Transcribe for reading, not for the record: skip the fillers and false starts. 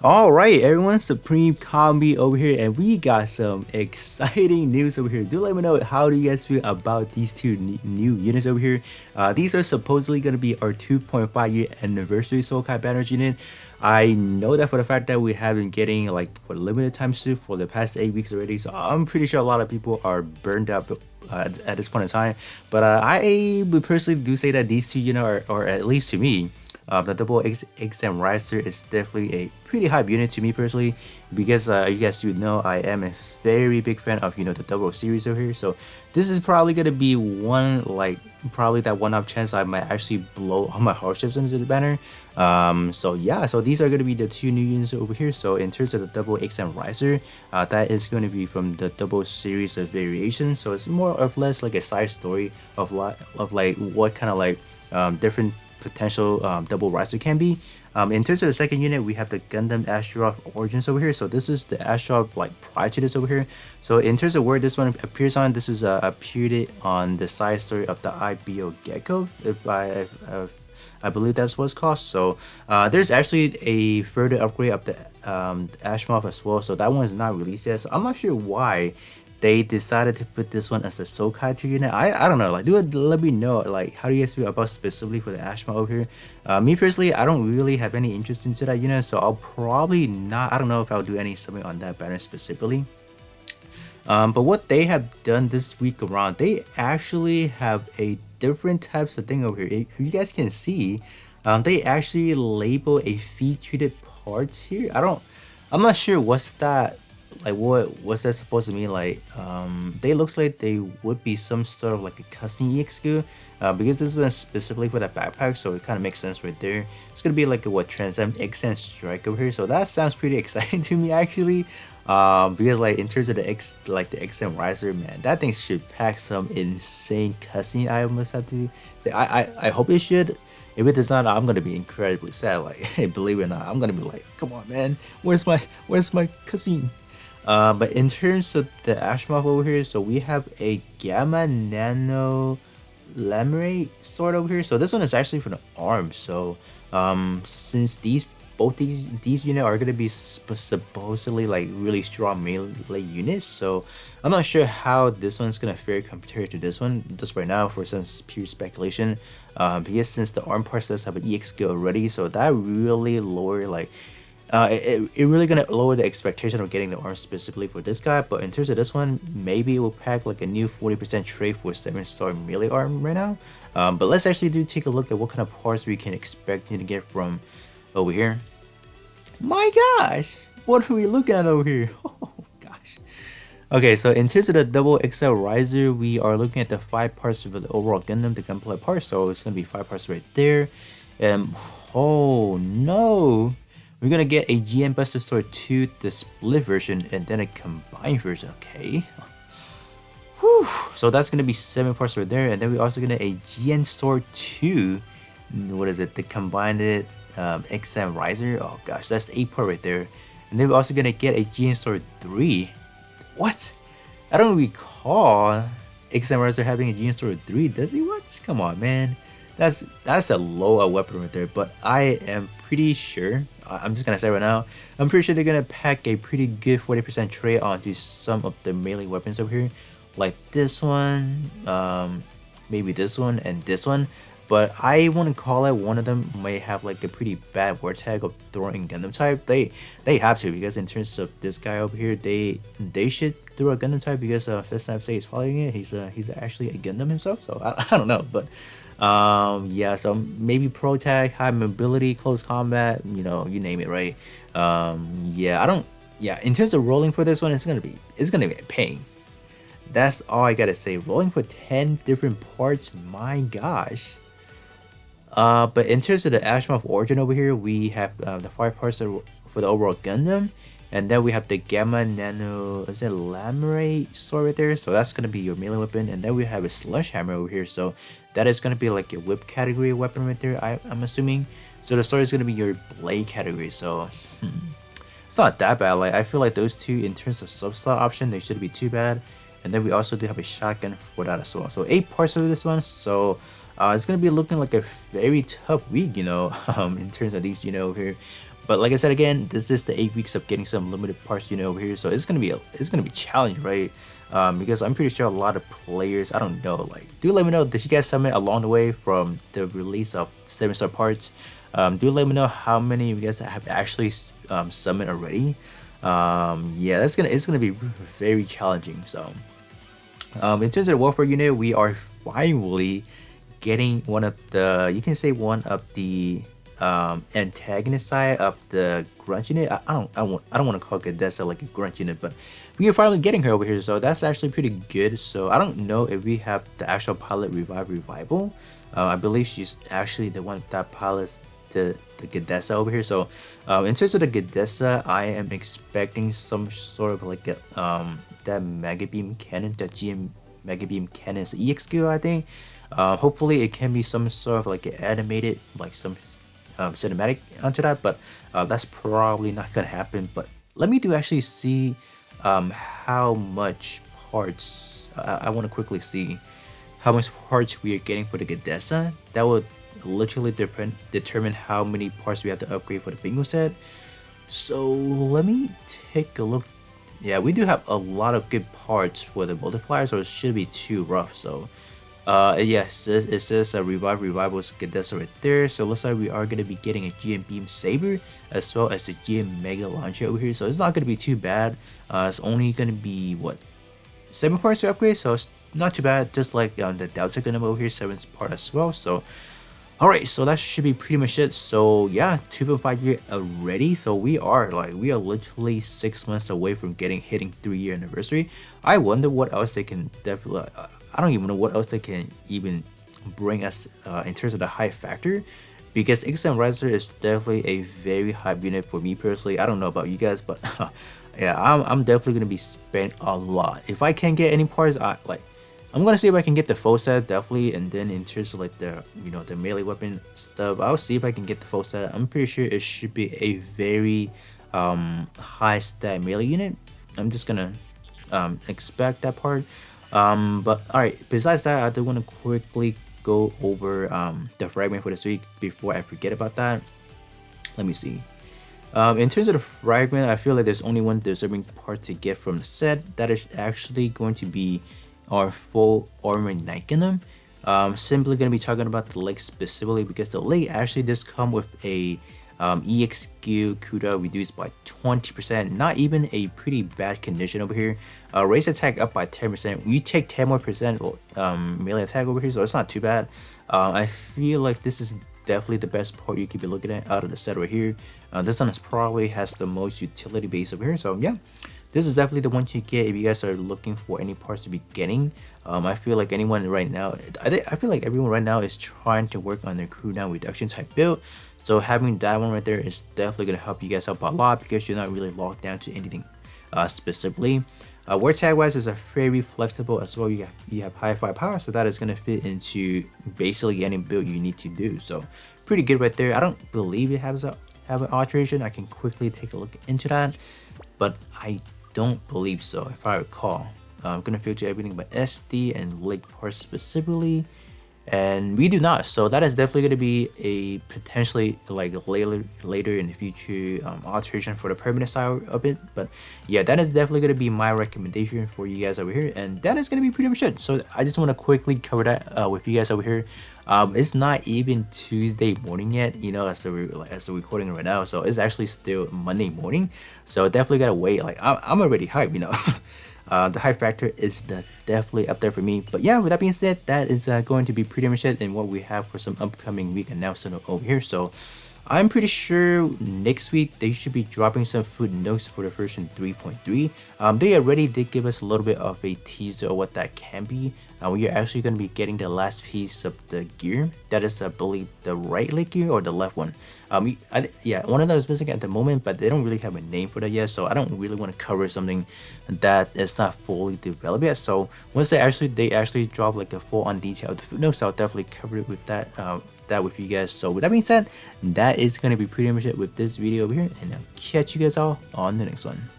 All right, everyone, Supreme Combi over here, and we got some exciting news over here. Do let me know how do you guys feel about these two new units over here. These are supposedly going to be our 2.5-year anniversary Soul Kai Banners unit. I know that for the fact that we have been getting like for limited time suit for the past 8 weeks already, so I'm pretty sure a lot of people are burned out at this point in time. But I would personally do say that these two units are, or at least to me, the double XM Riser is definitely a pretty hype unit to me personally, because you guys do know I am a very big fan of the double series over here. So this is probably gonna be one, like probably that one-off chance I might actually blow all my hardships into the banner. So yeah, so these are gonna be the two new units over here. So in terms of the double XM Riser, that is going to be from the double series of variations. So it's more or less like a side story of like what kind of like different potential double riser can be. In terms of the second unit, we have the Gundam Astronaut Origins over here. So this is the Astronaut like prior to this over here. So in terms of where this one appears on, this is appeared on the side story of the IBO Gecko, if I believe that's what it's called. So there's actually a further upgrade of the Ashmoth as well. So that one is not released yet. So I'm not sure why they decided to put this one as a Soul Kai tier unit. I don't know, like let me know, like how do you guys feel about specifically for the Ashma over here. Me personally, I don't really have any interest into that unit, so I'll probably not, I don't know if I'll do any something on that banner specifically. But what they have done this week around, they actually have a different types of thing over here. If you guys can see, they actually label a feed treated parts here. I'm not sure what's that, like what's that supposed to mean. Like they looks like they would be some sort of like a custom EXQ, because this was specifically for that backpack, so it kind of makes sense right there. It's gonna be like a what Transcend XN Strike over here, so that sounds pretty exciting to me actually. Because like in terms of the XM Riser, man, that thing should pack some insane cussing. I must have to say, I hope it should. If it does not, I'm gonna be incredibly sad. Like believe it or not, I'm gonna be like, come on, man, where's my cussing? But in terms of the Ashmoth over here, so we have a Gamma Nano Lamerate sword over here. So this one is actually for the arm. So since both these units are gonna be supposedly like really strong melee units, so I'm not sure how this one's gonna fare compared to this one just right now for some pure speculation. Because since the arm parts does have an EXQ already, so that really lower like it really gonna lower the expectation of getting the arm specifically for this guy. But in terms of this one, maybe it will pack like a new 40% trait for 7-star melee arm right now. But let's actually take a look at what kind of parts we can expect to get from over here. My gosh, what are we looking at over here? Oh gosh. Okay, so in terms of the double XL riser, we are looking at the 5 parts of the overall Gundam, the gunplay part. So it's gonna be 5 parts right there. And oh no, we're gonna get a GN Buster Sword 2, the split version, and then a combined version. Okay. Whew. So that's gonna be 7 parts right there, and then we're also gonna a GN Sword 2. What is it? The combined XM Riser. Oh gosh, that's 8 part right there. And then we're also gonna get a GN Sword 3. What? I don't recall XM Riser having a GN Sword 3. Does he? What? Come on, man. That's a low weapon right there. But I am pretty sure, I'm just gonna say right now, I'm pretty sure they're gonna pack a pretty good 40% trait onto some of the melee weapons over here, like this one, maybe this one and this one. But I want to call it one of them may have like a pretty bad word tag of throwing Gundam type. They have to, because in terms of this guy over here, they should throw a Gundam type, because Sesnap say he's following it. He's actually a Gundam himself, so I don't know, but yeah, so maybe pro tag, high mobility, close combat, you know, you name it, right? Yeah, in terms of rolling for this one, it's gonna be a pain. That's all I gotta say. Rolling for 10 different parts, my gosh. But in terms of the Ashmoth origin over here, we have the 5 parts for the overall Gundam, and then we have the Gamma Nano, is it Lamerate sword right there? So that's gonna be your melee weapon, and then we have a Slush Hammer over here. So that is gonna be like a whip category weapon right there, I'm assuming. So the sword is gonna be your blade category. So it's not that bad. Like I feel like those two in terms of sub-slot option, they shouldn't be too bad. And then we also do have a shotgun for that as well. So 8 parts of this one. So it's gonna be looking like a very tough week, you know, in terms of these, you know, here. But like I said again, this is the 8 weeks of getting some limited parts unit over here, so it's gonna be challenging, right? Because I'm pretty sure a lot of players, I don't know, like, do let me know, did you guys summon along the way from the release of 7-star parts? Do let me know how many of you guys have actually summoned already. Yeah, it's gonna be very challenging. So in terms of the warfare unit, we are finally getting one of the, you can say one of the antagonist side of the grunt unit. I don't want to call Gadessa like a grunt unit, but we are finally getting her over here, so that's actually pretty good. So I don't know if we have the actual pilot revival. I believe she's actually the one that pilots the Gadessa over here. So in terms of the Gadessa, I am expecting some sort of like a, that Mega Beam Cannon, that GM Mega Beam Cannon's EXQ, I think. Hopefully it can be some sort of like an animated, like some cinematic onto that, but that's probably not gonna happen. But let me actually see how much parts. I want to quickly see how much parts we are getting for the Gadessa. That will literally determine how many parts we have to upgrade for the bingo set. So let me take a look. Yeah, we do have a lot of good parts for the multiplier, so it should be too rough. So yes, it says Revival's Gadessa right there. So it looks like we are going to be getting a GM Beam Saber as well as the GM Mega Launcher over here. So it's not going to be too bad. It's only going to be, what, 7 parts to upgrade, so it's not too bad. Just like the Delta Gundam over here, 7 part as well. So alright, so that should be pretty much it. So yeah, 2.5 year already. So we are literally 6 months away from hitting 3-year anniversary. I wonder what else they can definitely. I don't even know what else they can even bring us in terms of the hype factor, because XM Riser is definitely a very hype unit for me personally. I don't know about you guys, but yeah, I'm definitely gonna be spending a lot. If I can't get any parts, I'm gonna see if I can get the full set, definitely. And then in terms of like the the melee weapon stuff, I'll see if I can get the full set. I'm pretty sure it should be a very high stat melee unit. I'm just gonna expect that part. But alright, besides that, I do want to quickly go over the fragment for this week before I forget about that. Let me see. In terms of the fragment, I feel like there's only one deserving part to get from the set. That is actually going to be our full armor Night Gundam. Simply going to be talking about the leg specifically, because the leg actually does come with a EXQ CUDA reduced by 20%. Not even a pretty bad condition over here. Raise attack up by 10%. You take 10 more percent melee attack over here, so it's not too bad. I feel like this is definitely the best part you could be looking at out of the set right here. This one probably has the most utility base over here, so yeah. This is definitely the one to get if you guys are looking for any parts to be getting. I feel like anyone right now, I feel like everyone right now is trying to work on their cooldown reduction type build. So having that one right there is definitely going to help you guys out a lot, because you're not really locked down to anything specifically. Word tag wise is a very flexible as well. You have high firepower, so that is going to fit into basically any build you need to do. So pretty good right there. I don't believe it has an alteration. I can quickly take a look into that, but I don't believe so if I recall. I'm gonna filter everything by SD and leg parts specifically, and we do not. So that is definitely going to be a potentially like later in the future alteration for the permanent side of it. But yeah, that is definitely going to be my recommendation for you guys over here, and that is going to be pretty much it. So I just want to quickly cover that with you guys over here. It's not even Tuesday morning yet, as the recording right now, so it's actually still Monday morning. So definitely gotta wait. Like I'm already hyped, The hype factor is definitely up there for me. But yeah, with that being said, that is going to be pretty much it in what we have for some upcoming week announcement over here. So I'm pretty sure next week they should be dropping some footnotes for the version 3.3. They already did give us a little bit of a teaser of what that can be. We are actually going to be getting the last piece of the gear. That is, I believe, the right leg gear or the left one. Yeah, one of them is missing at the moment, but they don't really have a name for that yet. So I don't really want to cover something that is not fully developed yet. So once they actually drop like a full-on detail of the footnotes, I'll definitely cover it with that. That with you guys. So with that being said, that is going to be pretty much it with this video over here, and I'll catch you guys all on the next one.